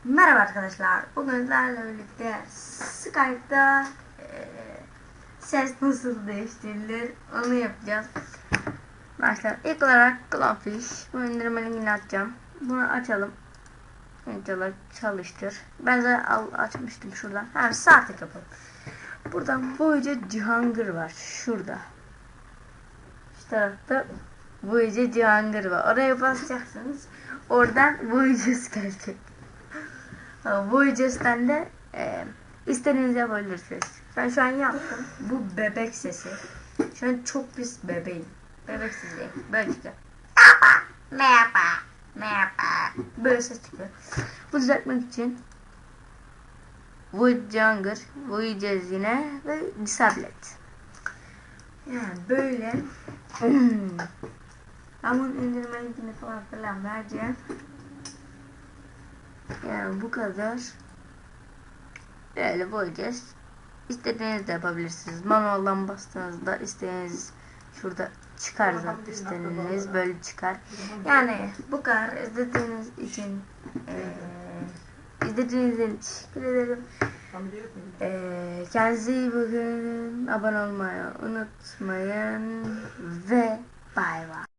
Merhaba arkadaşlar. Bugün sizlerle birlikte Skype'da ses nasıl değiştirilir onu yapacağız. Başlayalım. İlk olarak Glowfish. Bu indirme linkini açacağım. Bunu açalım. İnşallah çalıştır. Ben zaten açmıştım şuradan. Hemen sağ tık yapalım. Buradan Voyager Cihangir var. Şurada. Şu tarafta Voyager Cihangir var. Oraya basacaksınız. Oradan Voyager gelecek. Voyager'den de istediğinizi yapabilirsiniz. Ben şu an yaptım. Bu bebek sesi. Şu an çok pis bebeğim. Bebek sesi. Böyle çıkıyor. Merhaba. Böyle ses çıkıyor. Bu düzeltmek için Voyager, Voyager yine ve Disablet. Yani böyle ben bunun indirme linkini falan vereceğim. Yani bu kadar. Böyle boyayacağız. İstediğiniz de yapabilirsiniz. Manualdan bastığınızda istediğiniz şurada çıkar zaten, istediğiniz böyle çıkar. Yani bu kadar. İzlediğiniz için teşekkür ederim. Kendinize iyi bakın. Abone olmayı unutmayın ve bay bay.